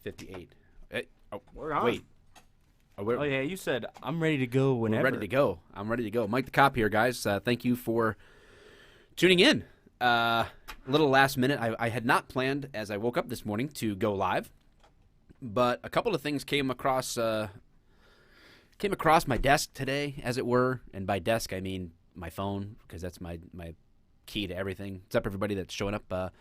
58. We're on. Wait. Oh, yeah, you said I'm ready to go whenever. We're ready to go. I'm ready to go. Mike the Cop here, guys. Thank you for tuning in. A little last minute. I had not planned, as I woke up this morning, to go live. But a couple of things came across my desk today, as it were. And by desk, I mean my phone, because that's my key to everything. What's up, everybody that's showing up?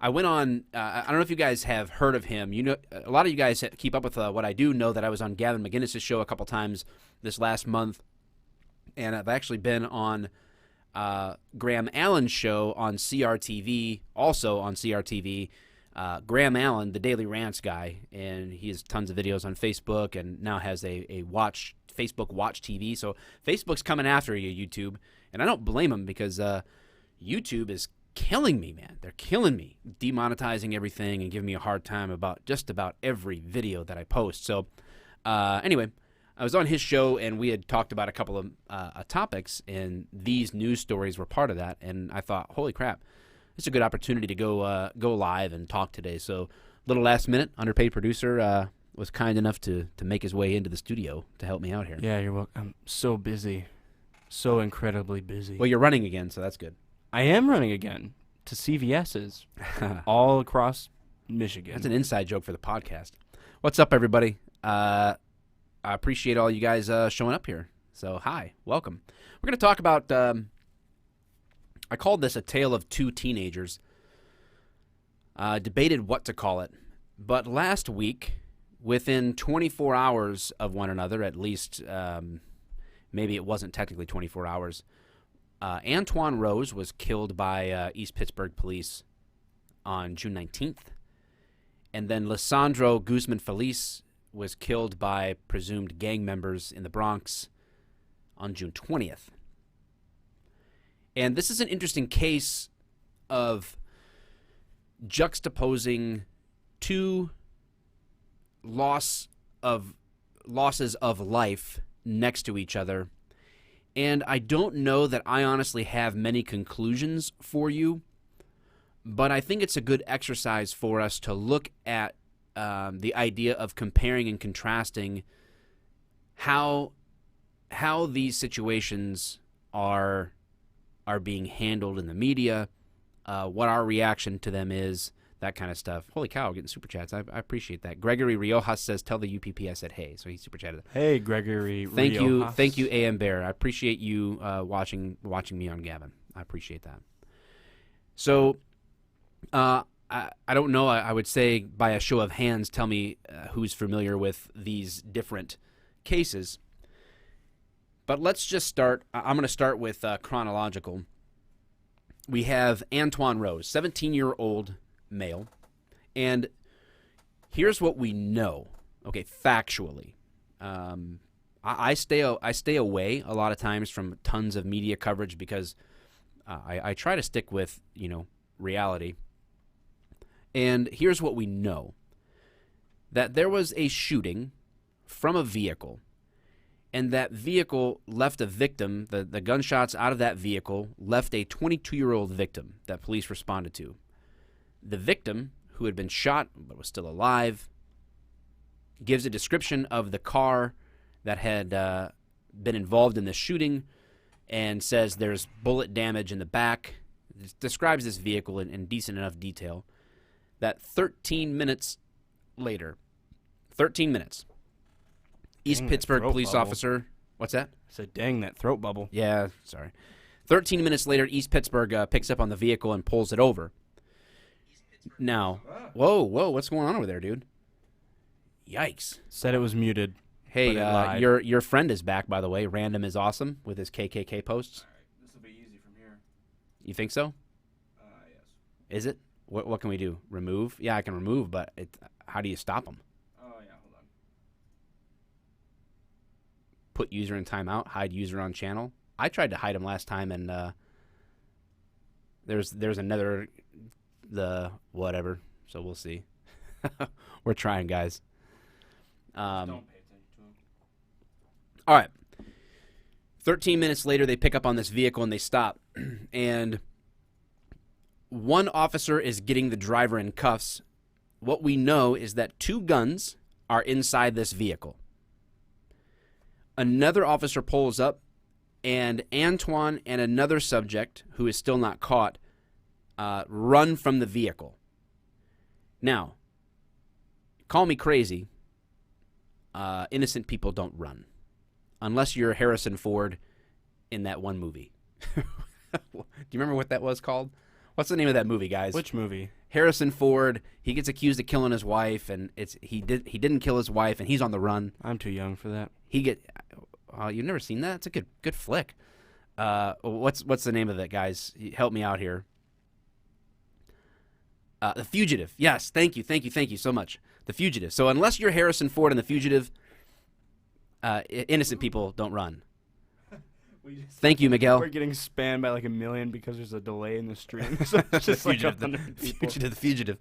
I went on, I don't know if you guys have heard of him. You know, a lot of you guys that keep up with what I do know that I was on Gavin McInnes' show a couple times this last month. And I've actually been on Graham Allen's show on CRTV, also on CRTV. Graham Allen, the Daily Rants guy, and he has tons of videos on Facebook and now has a Facebook Watch TV. So Facebook's coming after you, YouTube. And I don't blame him because YouTube is killing me, man. They're killing me, demonetizing everything and giving me a hard time about just about every video that I post. So anyway, I was on his show and we had talked about a couple of topics, and these news stories were part of that. And I thought, holy crap, it's a good opportunity to go live and talk today. So little last minute, underpaid producer was kind enough to make his way into the studio to help me out here. Yeah, you're welcome. I'm so busy. So incredibly busy. Well, you're running again, so that's good. I am running again to CVS's all across Michigan. That's an inside joke for the podcast. What's up, everybody? I appreciate all you guys showing up here. So, hi. Welcome. We're going to talk about, I called this a tale of two teenagers. Debated what to call it. But last week, within 24 hours of one another, at least maybe it wasn't technically 24 hours, Antoine Rose was killed by East Pittsburgh police on June 19th. And then Lesandro Guzman-Feliz was killed by presumed gang members in the Bronx on June 20th. And this is an interesting case of juxtaposing two losses of life next to each other. And I don't know that I honestly have many conclusions for you, but I think it's a good exercise for us to look at the idea of comparing and contrasting how these situations are being handled in the media, what our reaction to them is, that kind of stuff. Holy cow, getting super chats. I appreciate that. Gregory Riojas says, tell the UPP I said hey. So he super chatted. Hey, Gregory Thank Riojas. Thank you, AM Bear. I appreciate you watching me on Gavin. I appreciate that. So I don't know. I would say by a show of hands, tell me who's familiar with these different cases. But let's just start. I'm going to start with chronological. We have Antoine Rose, 17-year-old male. And here's what we know, okay, factually. I stay away a lot of times from tons of media coverage because I try to stick with, reality. And here's what we know. That there was a shooting from a vehicle, and that vehicle left a victim, the gunshots out of that vehicle left a 22-year-old victim that police responded to. The victim, who had been shot but was still alive, gives a description of the car that had been involved in the shooting and says there's bullet damage in the back. It describes this vehicle in decent enough detail that 13 minutes later, East Pittsburgh police officer. What's that? I said, dang, that throat bubble. Yeah, sorry. 13 minutes later, East Pittsburgh picks up on the vehicle and pulls it over. Now, whoa, what's going on over there, dude? Yikes. Said it was muted. Hey, your friend is back, by the way. Random is awesome with his KKK posts. All right, this will be easy from here. You think so? Yes. Is it? What can we do? Remove? Yeah, I can remove, but how do you stop them? Oh, yeah, hold on. Put user in timeout, hide user on channel. I tried to hide him last time, and there's another... the whatever, so we'll see. We're trying, guys. Don't pay attention to him. All right. 13 minutes later, they pick up on this vehicle and they stop. And one officer is getting the driver in cuffs, what we know is that 2 guns are inside this vehicle. Another officer pulls up, and Antoine and another subject, who is still not caught, run from the vehicle. Now, call me crazy, innocent people don't run. Unless you're Harrison Ford in that one movie. Do you remember what that was called? What's the name of that movie, guys? Which movie? Harrison Ford. He gets accused of killing his wife, and he didn't kill his wife, and he's on the run. I'm too young for that. You've never seen that? It's a good flick. What's the name of that, guys? Help me out here. The Fugitive. Yes, thank you so much. The Fugitive. So unless you're Harrison Ford in The Fugitive, innocent people don't run. Thank you, Miguel. We're getting spammed by like 1 million because there's a delay in the stream. So it's just like The Fugitive.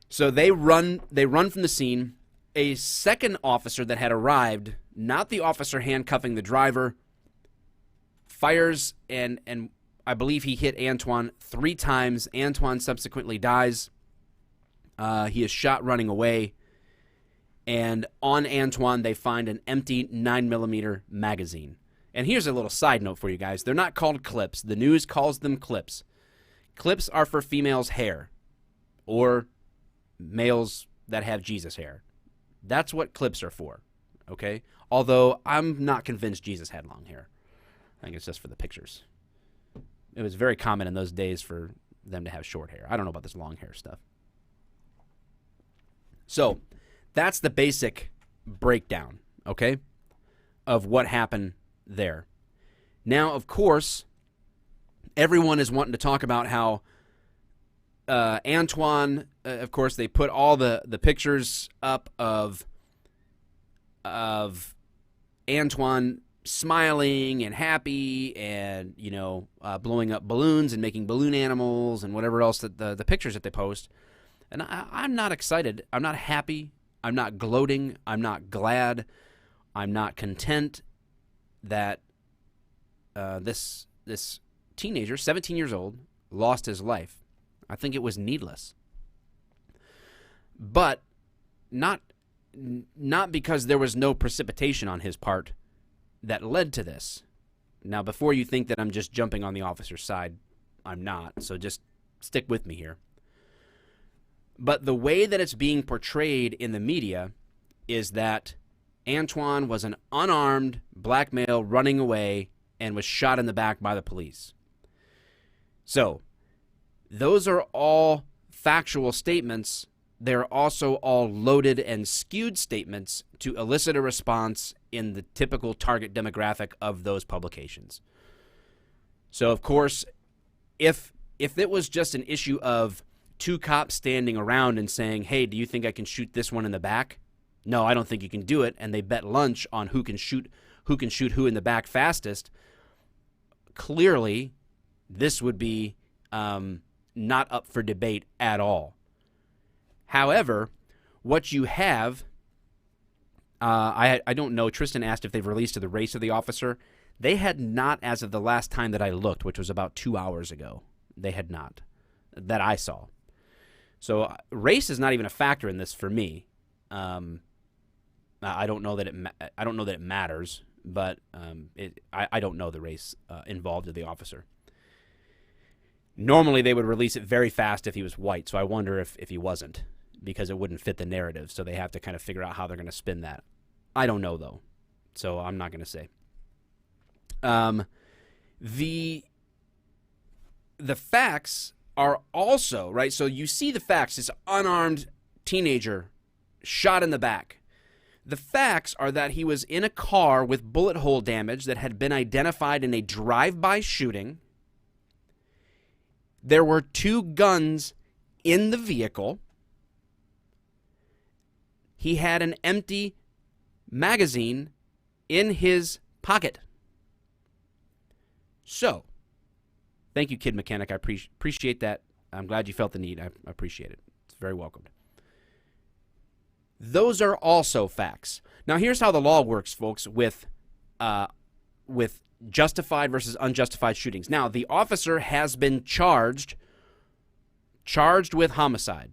So they run from the scene. A second officer that had arrived, not the officer handcuffing the driver, fires, and I believe he hit Antoine 3 times. Antoine subsequently dies. He is shot running away. And on Antoine, they find an empty 9mm magazine. And here's a little side note for you guys. They're not called clips. The news calls them clips. Clips are for females' hair or males that have Jesus hair. That's what clips are for, okay? Although I'm not convinced Jesus had long hair. I think it's just for the pictures. It was very common in those days for them to have short hair. I don't know about this long hair stuff. So that's the basic breakdown, okay, of what happened there. Now, of course, everyone is wanting to talk about how Antoine, of course, they put all the pictures up of Antoine smiling and happy and, blowing up balloons and making balloon animals and whatever else, that the pictures that they post. And I'm not excited. I'm not happy. I'm not gloating. I'm not glad. I'm not content that this teenager, 17 years old, lost his life. I think it was needless. But not because there was no precipitation on his part that led to this. Now, before you think that I'm just jumping on the officer's side, I'm not. So just stick with me here. But the way that it's being portrayed in the media is that Antoine was an unarmed black male running away and was shot in the back by the police. So, those are all factual statements. They're also all loaded and skewed statements to elicit a response in the typical target demographic of those publications. So, of course, if it was just an issue of 2 cops standing around and saying, hey, do you think I can shoot this one in the back? No, I don't think you can do it. And they bet lunch on who can shoot who in the back fastest. Clearly, this would be not up for debate at all. However, what you have, I don't know, Tristan asked if they've released the race of the officer. They had not, as of the last time that I looked, which was about 2 hours ago. They had not, that I saw. So race is not even a factor in this for me. I don't know that it matters, but I don't know the race involved with the officer. Normally they would release it very fast if he was white, so I wonder if he wasn't, because it wouldn't fit the narrative. So they have to kind of figure out how they're going to spin that. I don't know though, so I'm not going to say. The facts are also, right, so you see the facts. This unarmed teenager shot in the back. The facts are that he was in a car with bullet hole damage that had been identified in a drive-by shooting. There were 2 guns in the vehicle. He had an empty magazine in his pocket. So, thank you, Kid Mechanic. I appreciate that. I'm glad you felt the need. I appreciate it. It's very welcomed. Those are also facts. Now, here's how the law works, folks, with justified versus unjustified shootings. Now, the officer has been charged charged with homicide.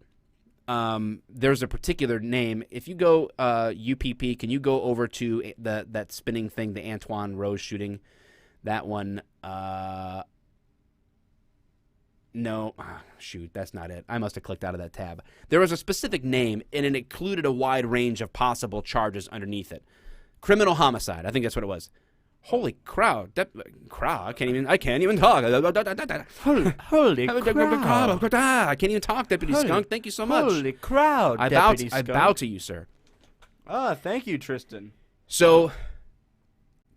There's a particular name. If you go UPP, can you go over to that spinning thing, the Antoine Rose shooting? That one. No, shoot, that's not it. I must have clicked out of that tab. There was a specific name, and it included a wide range of possible charges underneath it. Criminal homicide. I think that's what it was. Holy crowd! I can't even talk. Holy crowd. I can't even talk, Deputy Skunk. Thank you so much. Holy crowd, I Deputy Skunk. bow to you, sir. Thank you, Tristan. So,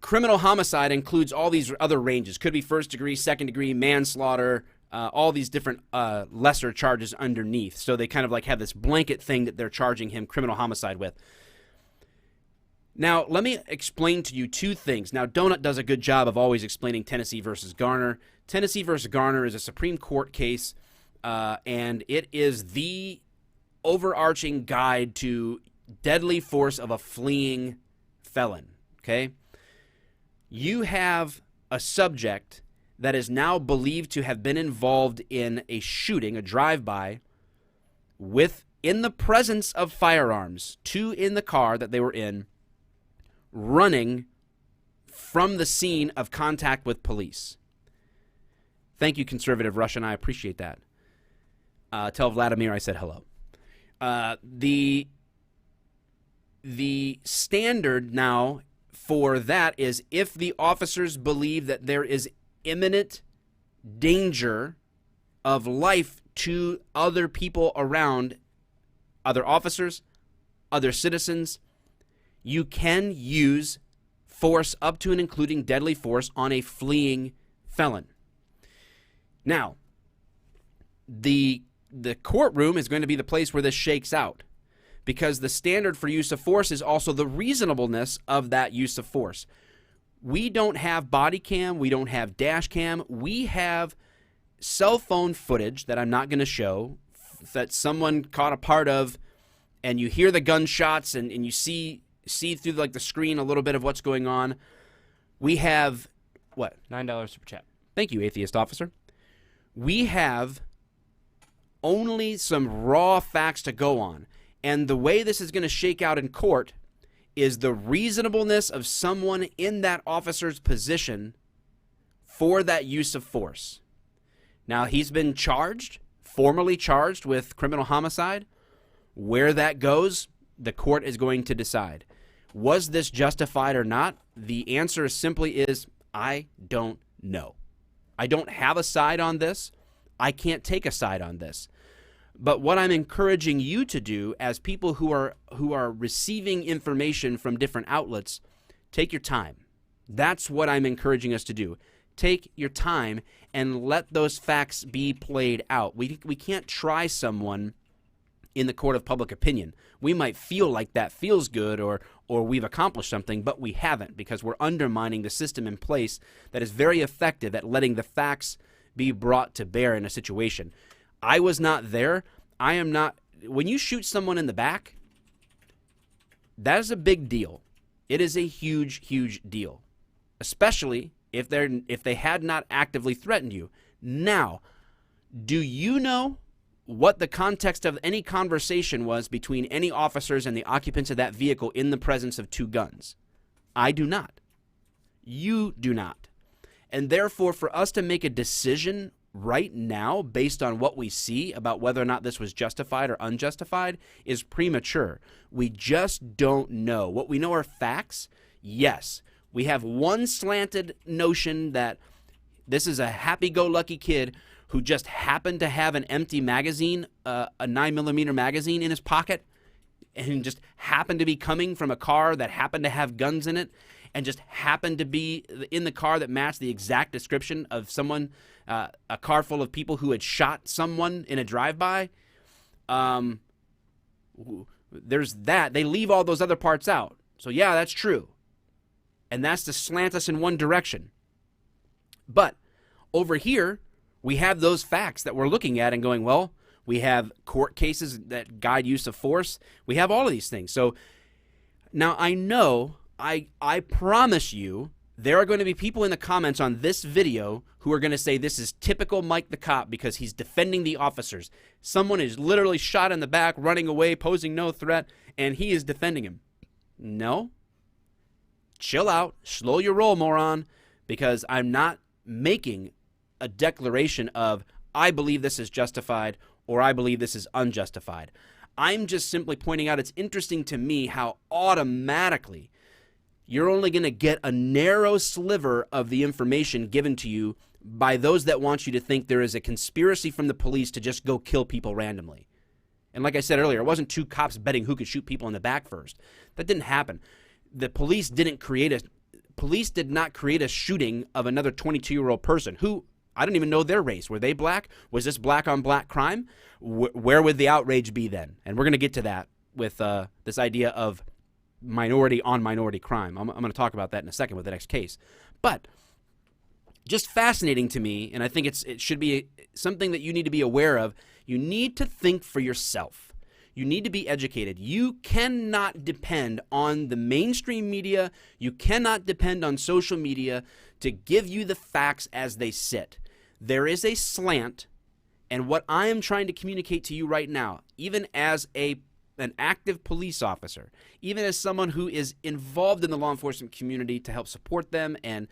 criminal homicide includes all these other ranges. Could be first degree, second degree, manslaughter, all these different lesser charges underneath. So they kind of like have this blanket thing that they're charging him criminal homicide with. Now, let me explain to you two things. Now, Donut does a good job of always explaining Tennessee versus Garner. Tennessee versus Garner is a Supreme Court case, and it is the overarching guide to deadly force of a fleeing felon, okay? You have a subject that is now believed to have been involved in a shooting, a drive-by, in the presence of firearms, two in the car that they were in, running from the scene of contact with police. Thank you, Conservative Russian. I appreciate that. Tell Vladimir I said hello. The standard now for that is if the officers believe that there is imminent danger of life to other people around, other officers, other citizens, you can use force up to and including deadly force on a fleeing felon. Now, the courtroom is going to be the place where this shakes out, because the standard for use of force is also the reasonableness of that use of force. We don't have body cam. We don't have dash cam. We have cell phone footage that I'm not going to show that someone caught a part of, and you hear the gunshots and you see through like the screen a little bit of what's going on. We have what? $9 super chat. Thank you, atheist officer. We have only some raw facts to go on. And the way this is going to shake out in court is the reasonableness of someone in that officer's position for that use of force. Now, he's been formally charged with criminal homicide. Where that goes, the court is going to decide. Was this justified or not? The answer simply is, I don't know. I don't have a side on this. I can't take a side on this. But what I'm encouraging you to do as people who are receiving information from different outlets, take your time. That's what I'm encouraging us to do. Take your time and let those facts be played out. We can't try someone in the court of public opinion. We might feel like that feels good or we've accomplished something, but we haven't, because we're undermining the system in place that is very effective at letting the facts be brought to bear in a situation. I was not there. I am not. When you shoot someone in the back, that is a big deal. It is a huge, huge deal, especially if they had not actively threatened you. Now, do you know what the context of any conversation was between any officers and the occupants of that vehicle in the presence of two guns? I do not. You do not. And therefore, for us to make a decision right now based on what we see about whether or not this was justified or unjustified is premature. We just don't know. What we know are facts. Yes, we have one slanted notion that this is a happy-go-lucky kid who just happened to have an empty magazine, a 9mm magazine in his pocket, and just happened to be coming from a car that happened to have guns in it, and just happened to be in the car that matched the exact description of someone, a car full of people who had shot someone in a drive-by. There's that. They leave all those other parts out. So yeah, that's true. And that's to slant us in one direction. But over here, we have those facts that we're looking at and going, well, we have court cases that guide use of force. We have all of these things. So now I know, I promise you there are going to be people in the comments on this video who are going to say this is typical Mike the Cop because he's defending the officers. Someone is literally shot in the back, running away, posing no threat, and he is defending him. No. Chill out. Slow your roll, moron, because I'm not making a declaration of I believe this is justified or I believe this is unjustified. I'm just simply pointing out it's interesting to me how automatically you're only going to get a narrow sliver of the information given to you by those that want you to think there is a conspiracy from the police to just go kill people randomly. And like I said earlier, it wasn't two cops betting who could shoot people in the back first. That didn't happen. The police did not create a shooting of another 22-year-old person who, I don't even know their race. Were they black? Was this black on black crime? Where would the outrage be then? And we're going to get to that with this idea of minority on minority crime. I'm going to talk about that in a second with the next case. But just fascinating to me, and I think it should be something that you need to be aware of. You need to think for yourself. You need to be educated. You cannot depend on the mainstream media. You cannot depend on social media to give you the facts as they sit. There is a slant, and what I am trying to communicate to you right now, even as an active police officer, even as someone who is involved in the law enforcement community to help support them and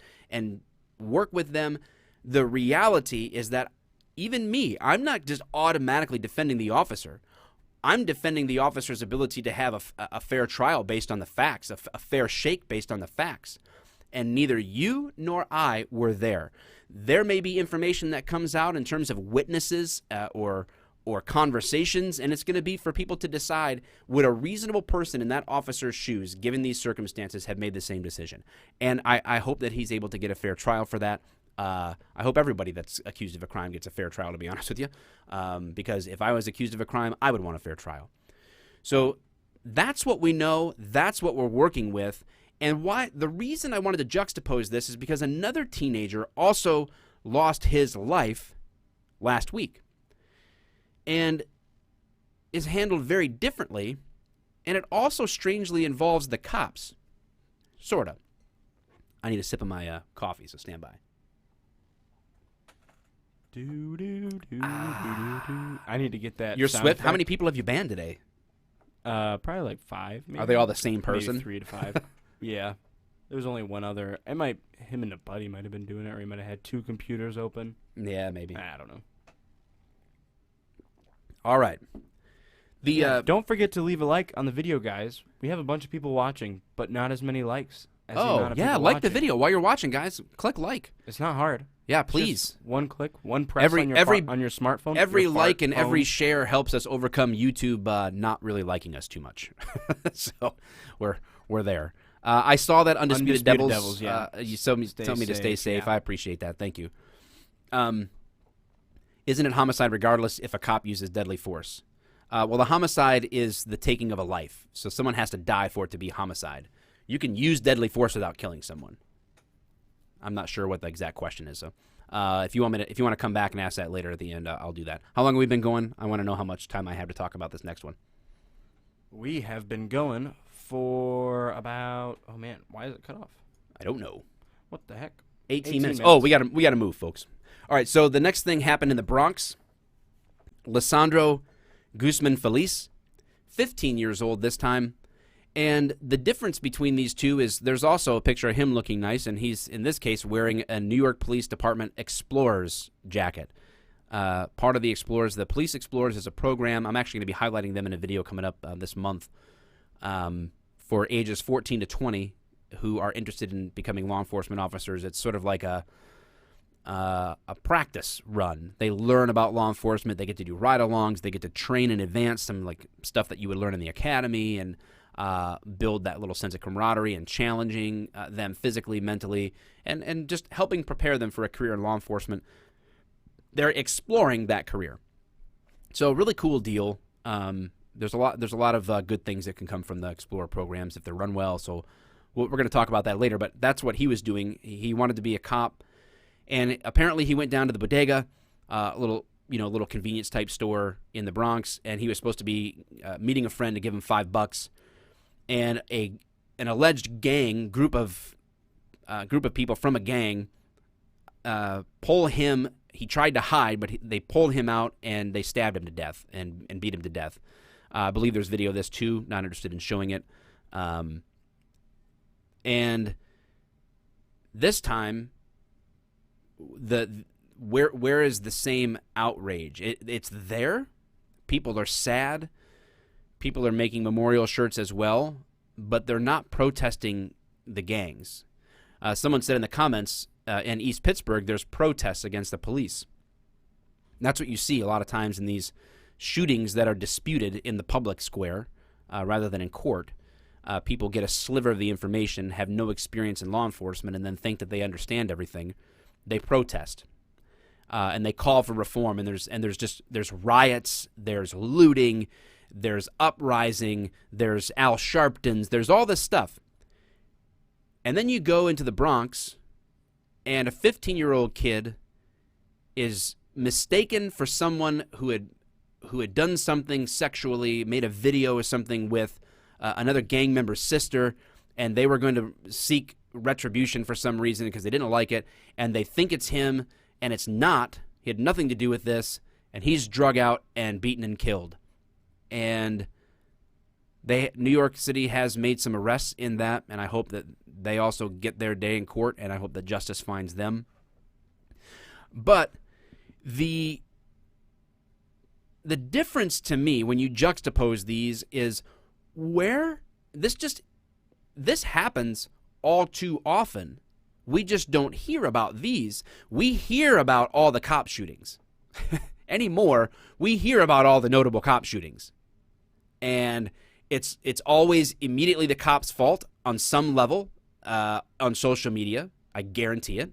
work with them, the reality is that even me, I'm not just automatically defending the officer. I'm defending the officer's ability to have a fair trial based on the facts, a fair shake based on the facts. And neither you nor I were there. There may be information that comes out in terms of witnesses or conversations, and it's going to be for people to decide, would a reasonable person in that officer's shoes, given these circumstances, have made the same decision? And I hope that he's able to get a fair trial for that. I hope everybody that's accused of a crime gets a fair trial, to be honest with you, because if I was accused of a crime, I would want a fair trial. So that's what we know. That's what we're working with. And why the reason I wanted to juxtapose this is because another teenager also lost his life last week and is handled very differently, and it also strangely involves the cops. Sort of. I need a sip of my coffee, so stand by. I need to get that. You're sound swift. How effect. many people have you banned today? Probably like 5. Maybe. Are they all the same person? Maybe 3 to 5. Yeah. There was only one other. Him and a buddy might have been doing it, or he might have had 2 computers open. Yeah, maybe. I don't know. All right. Don't forget to leave a like on the video, guys. We have a bunch of people watching, but not as many likes as the amount of people like the watching. video while you're watching, guys. Click like. It's not hard. Yeah, It's please. just one click, one press on your smartphone. Every your like and phone. every share helps us overcome YouTube not really liking us too much. So we're there. I saw that Undisputed Devils. Yeah. You told me to stay safe. Yeah. I appreciate that. Thank you. Isn't it homicide regardless if a cop uses deadly force? Well, the homicide is the taking of a life. So someone has to die for it to be homicide. You can use deadly force without killing someone. I'm not sure what the exact question is. So if you want to come back and ask that later at the end, I'll do that. How long have we been going? I want to know how much time I have to talk about this next one. We have been going for about. Oh man, why is it cut off? I don't know. What the heck? 18 minutes. Oh, we got to move, folks. All right. So the next thing happened in the Bronx. Lesandro Guzman-Feliz, 15 years old this time. And the difference between these two is there's also a picture of him looking nice, and he's, in this case, wearing a New York Police Department Explorers jacket. Part of the Explorers, the Police Explorers is a program. I'm actually going to be highlighting them in a video coming up this month for ages 14 to 20 who are interested in becoming law enforcement officers. It's sort of like a practice run. They learn about law enforcement. They get to do ride-alongs. They get to train in advance, some like stuff that you would learn in the academy, and build that little sense of camaraderie and challenging them physically, mentally, and just helping prepare them for a career in law enforcement. They're exploring that career. So really cool deal. There's a lot of good things that can come from the Explorer programs if they're run well. So we're going to talk about that later. But that's what he was doing. He wanted to be a cop, and apparently he went down to the bodega, little convenience type store in the Bronx, and he was supposed to be meeting a friend to give him $5. And an alleged group of group of people from a gang pull him. He tried to hide, but they pulled him out and they stabbed him to death and beat him to death. I believe there's video of this too. Not interested in showing it. And this time, where is the same outrage? It's there. People are sad. People are making memorial shirts as well, but they're not protesting the gangs. Someone said in the comments, in East Pittsburgh, there's protests against the police. And that's what you see a lot of times in these shootings that are disputed in the public square rather than in court. People get a sliver of the information, have no experience in law enforcement, and then think that they understand everything. They protest. And they call for reform, and there's riots, there's looting, there's uprising, there's Al Sharptons, there's all this stuff. And then you go into the Bronx, and a 15-year-old kid is mistaken for someone who had done something sexually, made a video or something with another gang member's sister, and they were going to seek retribution for some reason because they didn't like it, and they think it's him, and it's not. He had nothing to do with this, and he's drug out and beaten and killed. And New York City has made some arrests in that, and I hope that they also get their day in court, and I hope that justice finds them. But the difference to me when you juxtapose these is where this happens all too often. We just don't hear about these. We hear about all the cop shootings. Anymore, we hear about all the notable cop shootings. And it's always immediately the cop's fault on some level on social media. I guarantee it.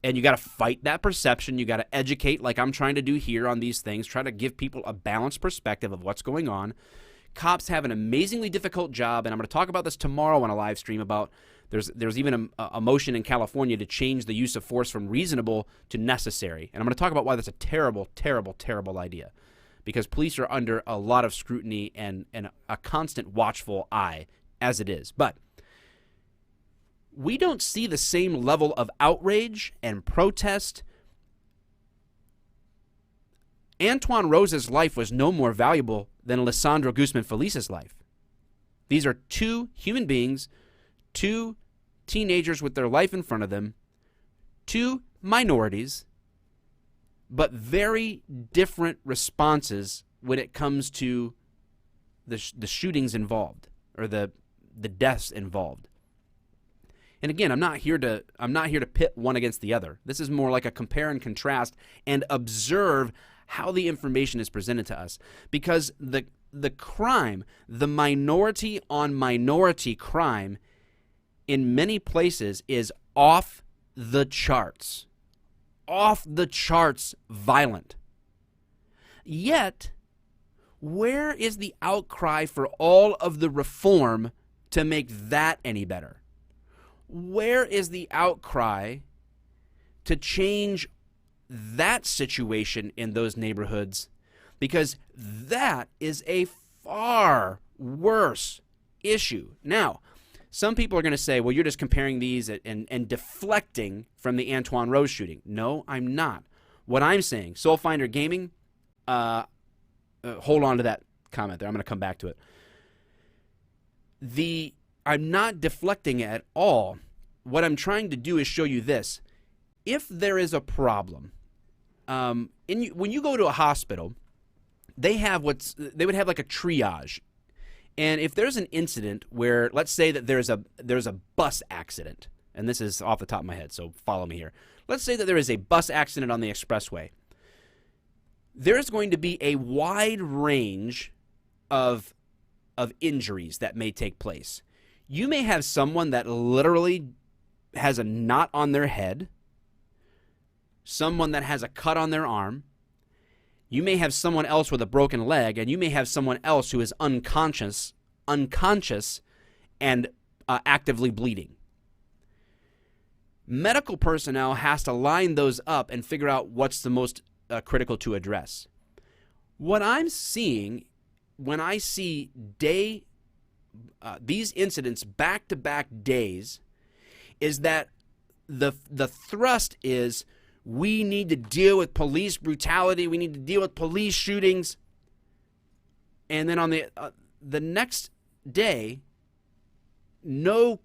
And you got to fight that perception. You got to educate like I'm trying to do here on these things. Try to give people a balanced perspective of what's going on. Cops have an amazingly difficult job, and I'm going to talk about this tomorrow on a live stream about there's even a motion in California to change the use of force from reasonable to necessary. And I'm going to talk about why that's a terrible, terrible, terrible idea. Because police are under a lot of scrutiny and a constant watchful eye as it is. But we don't see the same level of outrage and protest. Antoine Rose's life was no more valuable than Lesandro Guzman-Feliz's life. These are two human beings, two teenagers with their life in front of them, two minorities, but very different responses when it comes to the shootings involved or the deaths involved. And again, I'm not here to pit one against the other. This is more like a compare and contrast and observe how the information is presented to us, because the crime, the minority on minority crime in many places is off the charts. Off the charts violent. Yet, where is the outcry for all of the reform to make that any better? Where is the outcry to change that situation in those neighborhoods? Because that is a far worse issue. Now, some people are going to say, well, you're just comparing these and deflecting from the Antoine Rose shooting. No, I'm not. What I'm saying, Soul Finder Gaming, hold on to that comment there. I'm going to come back to it. I'm not deflecting at all. What I'm trying to do is show you this. If there is a problem, when you go to a hospital, they would have like a triage. And if there's an incident where, let's say that there's a bus accident, and this is off the top of my head, so follow me here. Let's say that there is a bus accident on the expressway. There's going to be a wide range of injuries that may take place. You may have someone that literally has a knot on their head, someone that has a cut on their arm. You may have someone else with a broken leg, and you may have someone else who is unconscious and actively bleeding. Medical personnel has to line those up and figure out what's the most critical to address. What I'm seeing when I see these incidents back-to-back days is that the thrust is we need to deal with police brutality, we need to deal with police shootings, and then on the next day, no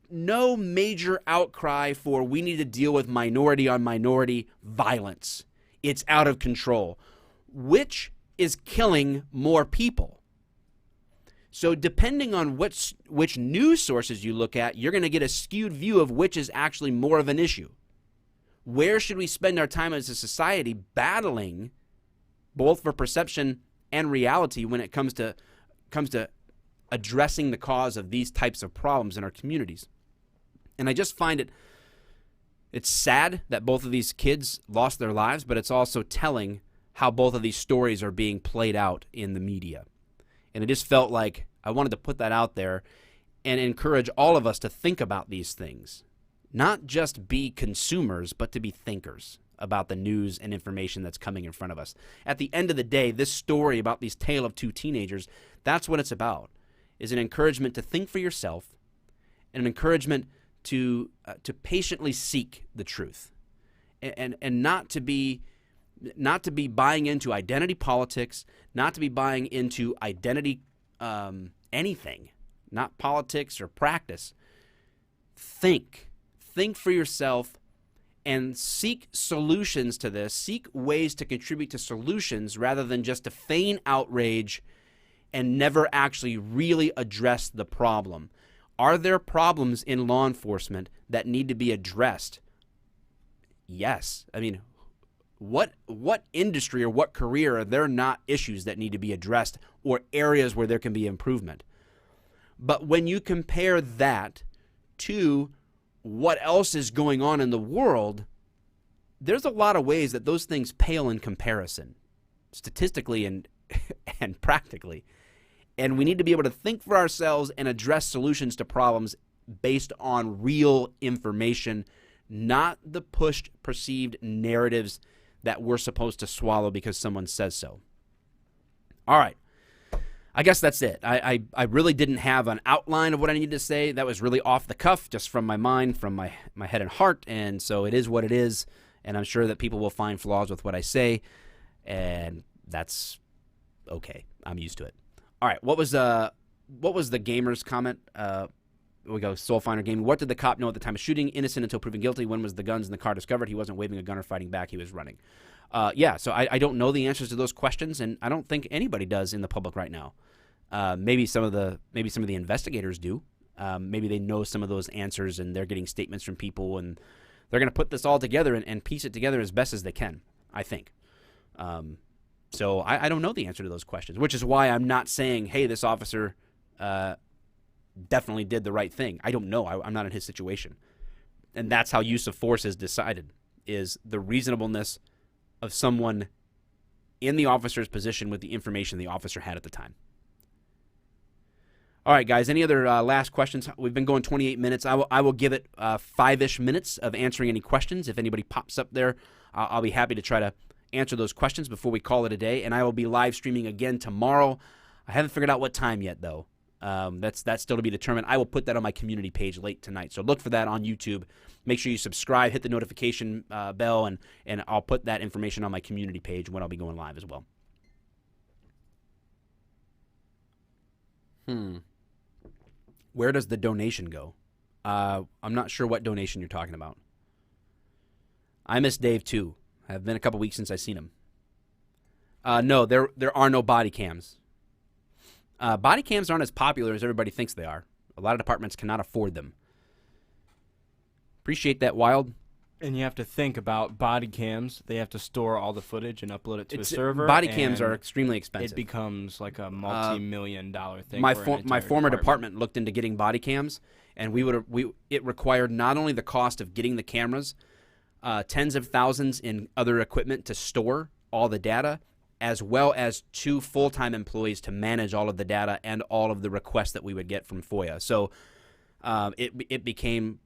major outcry for we need to deal with minority on minority violence. It's out of control. Which is killing more people? So depending on which news sources you look at, you're going to get a skewed view of which is actually more of an issue. Where should we spend our time as a society battling both for perception and reality when it comes to addressing the cause of these types of problems in our communities? And I just find it's sad that both of these kids lost their lives, but it's also telling how both of these stories are being played out in the media. And it just felt like I wanted to put that out there and encourage all of us to think about these things. Not just be consumers, but to be thinkers about the news and information that's coming in front of us. At the end of the day, this story about these tale of two teenagers, that's what it's about, is an encouragement to think for yourself and an encouragement to patiently seek the truth and not to be buying into identity politics, not to be buying into identity anything, not politics or practice. Think for yourself and seek solutions to this. Seek ways to contribute to solutions rather than just to feign outrage and never actually really address the problem. Are there problems in law enforcement that need to be addressed? Yes. I mean, what industry or what career are there not issues that need to be addressed or areas where there can be improvement? But when you compare that to what else is going on in the world, there's a lot of ways that those things pale in comparison, statistically and practically. And we need to be able to think for ourselves and address solutions to problems based on real information, not the pushed perceived narratives that we're supposed to swallow because someone says so. All right. I guess that's it. I really didn't have an outline of what I needed to say. That was really off the cuff, just from my mind, from my head and heart. And so it is what it is. And I'm sure that people will find flaws with what I say. And that's okay. I'm used to it. All right. What was the gamer's comment? We go Soul Finder Gaming. What did the cop know at the time of shooting? Innocent until proven guilty. When was the guns in the car discovered? He wasn't waving a gun or fighting back. He was running. So I don't know the answers to those questions, and I don't think anybody does in the public right now. Maybe some of the investigators do. Maybe they know some of those answers, and they're getting statements from people, and they're going to put this all together and piece it together as best as they can, I think. So I don't know the answer to those questions, which is why I'm not saying, hey, this officer definitely did the right thing. I don't know. I'm not in his situation. And that's how use of force is decided, is the reasonableness of someone in the officer's position with the information the officer had at the time. All right, guys, any other last questions? We've been going 28 minutes. I will give it 5-ish minutes of answering any questions. If anybody pops up there, I'll be happy to try to answer those questions before we call it a day. And I will be live streaming again tomorrow. I haven't figured out what time yet, though. That's still to be determined. I will put that on my community page late tonight. So look for that on YouTube. Make sure you subscribe, hit the notification bell, and I'll put that information on my community page when I'll be going live as well. Where does the donation go? I'm not sure what donation you're talking about. I miss Dave too. Have been a couple weeks since I've seen him. No, there are no body cams. Body cams aren't as popular as everybody thinks they are. A lot of departments cannot afford them. Appreciate that, Wild. And you have to think about body cams. They have to store all the footage and upload it to a server. Body cams are extremely expensive. It becomes like a multi-million-dollar thing. My former department looked into getting body cams, and it required not only the cost of getting the cameras, tens of thousands in other equipment to store all the data, as well as 2 full-time employees to manage all of the data and all of the requests that we would get from FOIA. So it became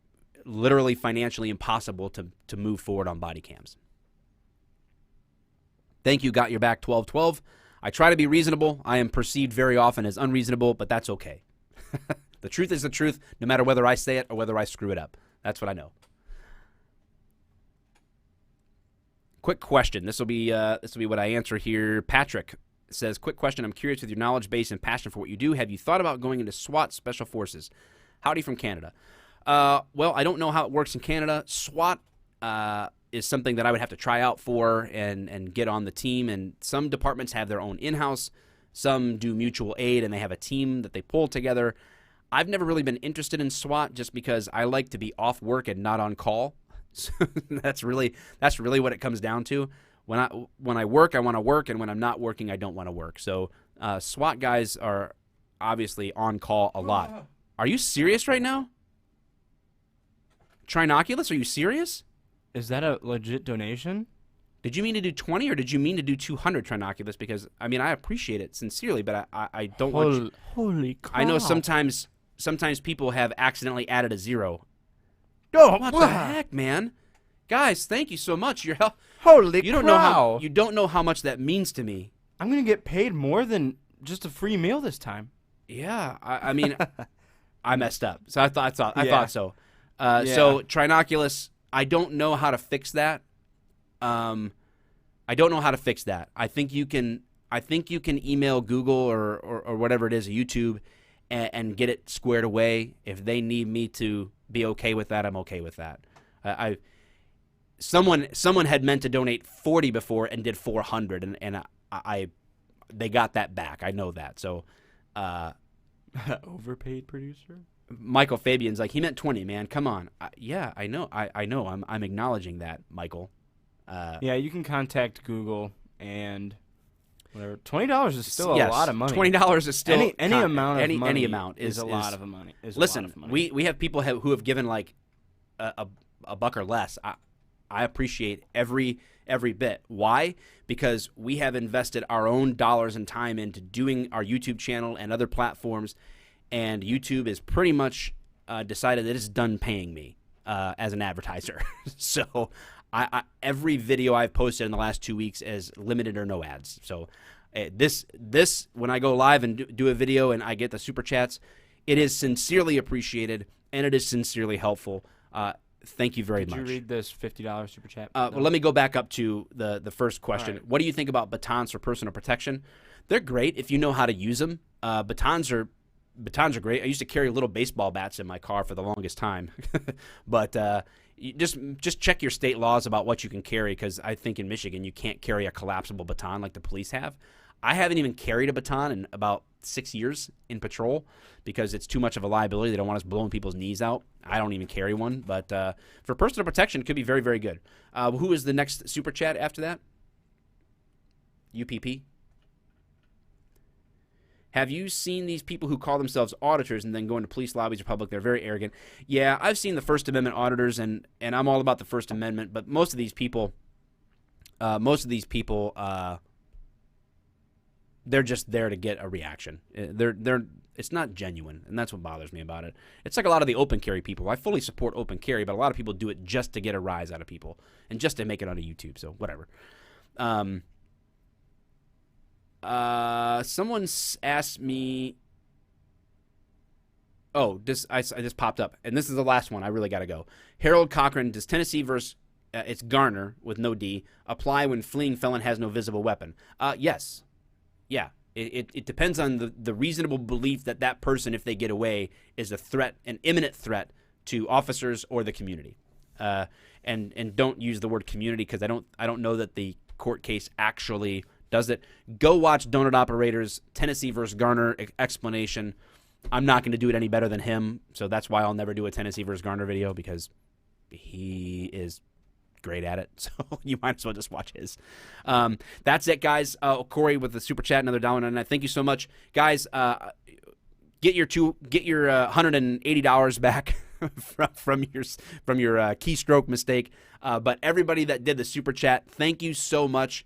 literally financially impossible to move forward on body cams. Thank you, Got Your Back 1212. I try to be reasonable. I am perceived very often as unreasonable, but that's okay. The truth is the truth, no matter whether I say it or whether I screw it up. That's what I know. Quick question. This will be what I answer here. Patrick says, quick question. I'm curious with your knowledge base and passion for what you do. Have you thought about going into SWAT, Special Forces? Howdy from Canada. Well, I don't know how it works in Canada. SWAT is something that I would have to try out for and get on the team. And some departments have their own in-house. Some do mutual aid, and they have a team that they pull together. I've never really been interested in SWAT just because I like to be off work and not on call. So that's really what it comes down to. When I work, I want to work, and when I'm not working, I don't want to work. So SWAT guys are obviously on call a lot. Are you serious right now? Trinoculus, are you serious? Is that a legit donation? Did you mean to do 20 or did you mean to do 200 Trinoculus? Because, I mean, I appreciate it sincerely, but I don't want you. Holy cow. I know sometimes people have accidentally added a zero. Oh, what the heck, man? Guys, thank you so much. Your help. Holy you don't know how much that means to me. I'm going to get paid more than just a free meal this time. Yeah, I mean, I messed up. So I thought so. So Trinoculus, I don't know how to fix that. I don't know how to fix that. I think you can email Google or whatever it is, YouTube, and get it squared away. If they need me to be okay with that, I'm okay with that. Someone had meant to donate 40 before and did 400, and they got that back. I know that. So overpaid producer. Michael Fabian's like, he meant 20, man. Come on. Yeah, I know. I know. I'm acknowledging that, Michael. Yeah, you can contact Google and whatever. $20 is still a lot of money. $20 is still any amount of money. Any amount is a lot of money. Listen, we have people who have given like a buck or less. I appreciate every bit. Why? Because we have invested our own dollars and time into doing our YouTube channel and other platforms, and YouTube is pretty much decided that it's done paying me as an advertiser. So every video I've posted in the last 2 weeks is limited or no ads. So this when I go live and do a video and I get the super chats, it is sincerely appreciated and it is sincerely helpful. Thank you very much. Did you read this $50 super chat? Well, let me go back up to the first question. Right. What do you think about batons for personal protection? They're great if you know how to use them. Batons are great. I used to carry little baseball bats in my car for the longest time. But you just check your state laws about what you can carry, because I think in Michigan you can't carry a collapsible baton like the police have. I haven't even carried a baton in about 6 years in patrol because it's too much of a liability. They don't want us blowing people's knees out. I don't even carry one. But for personal protection, it could be very, very good. Who is the next super chat after that? UPP. Have you seen these people who call themselves auditors and then go into police lobbies or public? They're very arrogant. Yeah, I've seen the First Amendment auditors, and I'm all about the First Amendment. But most of these people, they're just there to get a reaction. It's not genuine, and that's what bothers me about it. It's like a lot of the open carry people. I fully support open carry, but a lot of people do it just to get a rise out of people and just to make it onto YouTube. So whatever. Someone asked me. Oh, I just popped up, and this is the last one. I really got to go. Harold Cochran, does Tennessee versus it's Garner with no D apply when fleeing felon has no visible weapon? Yes. Yeah. It depends on the reasonable belief that that person, if they get away, is a threat, an imminent threat to officers or the community. And don't use the word community because I don't know that the court case actually does it. Go watch Donut Operator's Tennessee versus Garner explanation. I'm not going to do it any better than him, so that's why I'll never do a Tennessee versus Garner video, because he is great at it. So you might as well just watch his. That's it, guys. Corey with the super chat, another $1.99. Thank you so much, guys. Get your $180 back from your keystroke mistake. But everybody that did the super chat, thank you so much.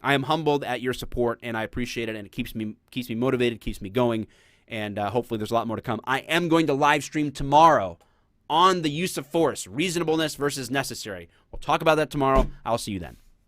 I am humbled at your support, and I appreciate it, and it keeps me motivated, keeps me going, and hopefully there's a lot more to come. I am going to live stream tomorrow on the use of force, reasonableness versus necessary. We'll talk about that tomorrow. I'll see you then.